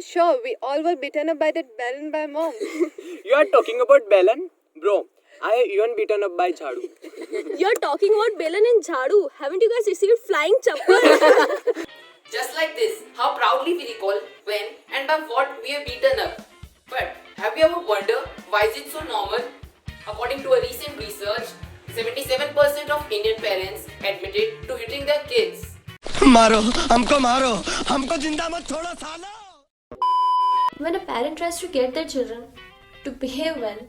sure we all were beaten up by that balloon by mom. You are talking about Belen? Bro, I have even beaten up by Jhadu. You're talking about Belan and Jhadu. Haven't you guys received flying chappal? Just like this, how proudly we recall when and by what we are beaten up. But have you ever wondered why is it so normal? According to a recent research, 77% of Indian parents admitted to hitting their kids. मारो हमको जिंदा मत छोड़ो सालो. When a parent tries to get their children to behave well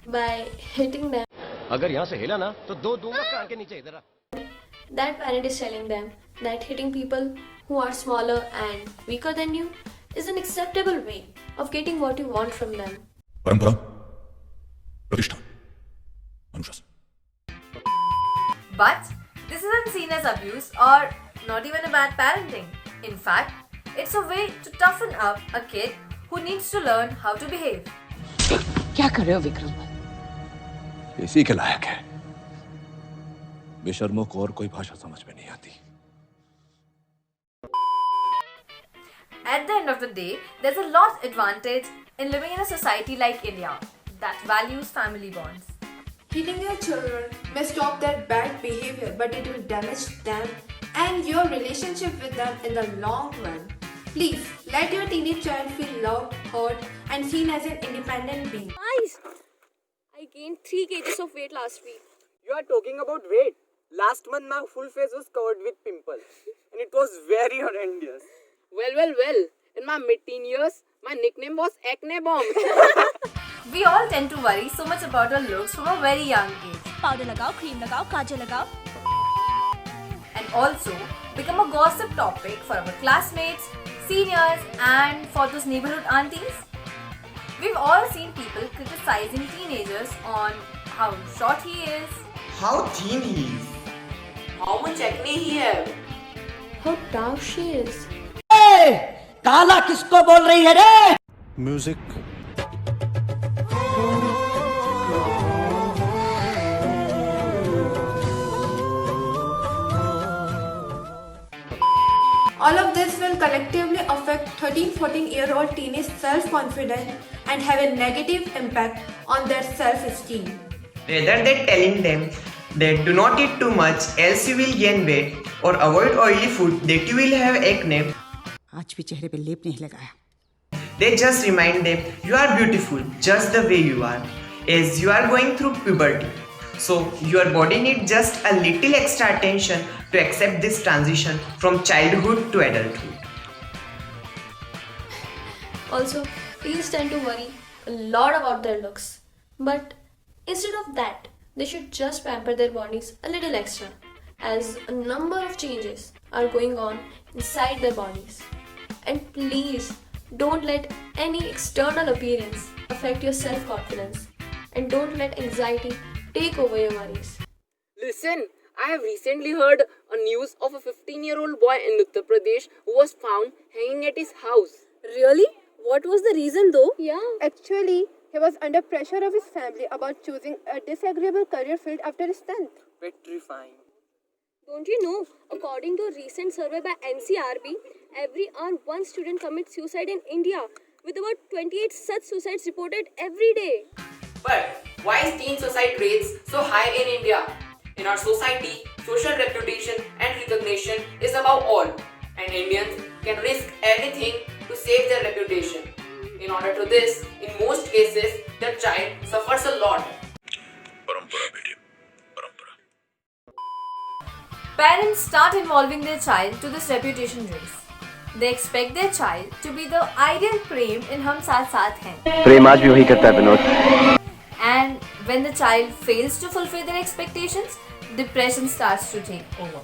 by hitting them, अगर यहाँ से हिला ना तो दो दूंगा कान के नीचे इधर. that parent is telling them that hitting people who are smaller and weaker than you is an acceptable way of getting what you want from them. परंपरा, प्रतिष्ठा, अनुशासन. But this isn't seen as abuse or not even a bad parenting. In fact, it's a way to toughen up a kid who needs to learn how to behave. क्या कर रहे हो विक्रम? इसी के लायक है. बेशर्मों को और कोई भाषा समझ में नहीं आती. At the end of the day, there's a lot advantage in living in a society like India that values family bonds. Hitting your children may stop their bad behavior, but it will damage them and your relationship with them in the long run. Please let your teenage child feel loved, heard, and seen as an independent being. Guys, I gained 3 kgs of weight last week. You are talking about weight. Last month my full face was covered with pimples. And it was very horrendous. Well. In my mid-teen years, my nickname was Acne Bomb. We all tend to worry so much about our looks from a very young age. Powder लगाओ, cream लगाओ, काजल लगाओ. And also become a gossip topic for our classmates, seniors, and for those neighborhood aunties. We've all seen people criticizing teenagers on how short he is, how thin he is, How much acne he have? How proud she is. काला किसको बोल रही है रे? Music. All of this will collectively affect 13-14-year-old teenage self-confidence and have a negative impact on their self-esteem. rather than telling them that do not eat too much else you will gain weight or avoid oily food that you will have acne. आज भी चेहरे पे लेप नहीं लगाया. They just remind them you are beautiful just the way you are as you are going through puberty. So your body needs just a little extra attention to accept this transition from childhood to adulthood. Also, teens tend to worry a lot about their looks. But instead of that, they should just pamper their bodies a little extra, as a number of changes are going on inside their bodies. And please don't let any external appearance affect your self-confidence, and don't let anxiety take over your worries. Listen, I have recently heard a news of a 15-year-old boy in Uttar Pradesh who was found hanging at his house. Really? What was the reason though? Yeah. Actually, he was under pressure of his family about choosing a disagreeable career field after his 10th. Petrifying. Don't you know, according to a recent survey by NCRB, every hour one student commits suicide in India, with about 28 such suicides reported every day. But why is teen suicide rates so high in India? In our society, social reputation and recognition is above all, and Indians can risk everything to save their reputation. In order to this, in most cases, the child suffers a lot. परंपरा बेटे, परंपरा. Parents start involving their child to this reputation race. They expect their child to be the ideal prem in Hum Saath Saath Hain. प्रेम आज भी वही करता है Vinod. And when the child fails to fulfill their expectations, depression starts to take over.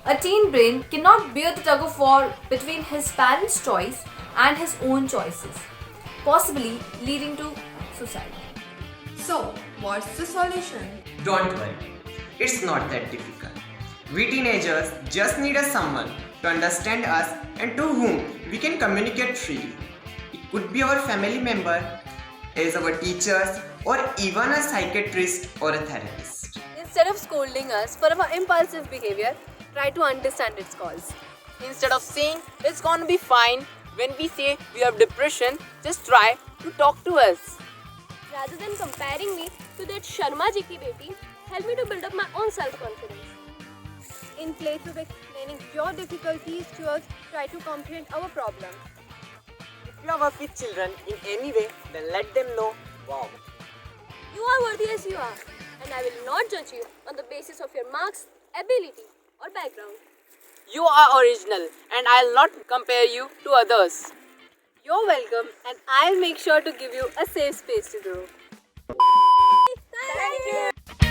A teen brain cannot bear the tug of war between his parents' choice and his own choices, possibly leading to suicide. So, what's the solution? Don't worry, it's not that difficult. We teenagers just need someone to understand us and to whom we can communicate freely. It could be our family member, as our teachers, or even a psychiatrist or a therapist. Instead of scolding us for our impulsive behavior, try to understand its cause. Instead of saying it's gonna be fine, When we say we have depression, just try to talk to us. Rather than comparing me to that Sharma ji ki beti, help me to build up my own self-confidence. In place of explaining your difficulties to us, try to comprehend our problems. If you have with children in any way, then let them know, wow. You are worthy as you are, and I will not judge you on the basis of your marks, ability, or background. You are original and I'll not compare you to others. You're welcome, and I'll make sure to give you a safe space to grow. Thank you.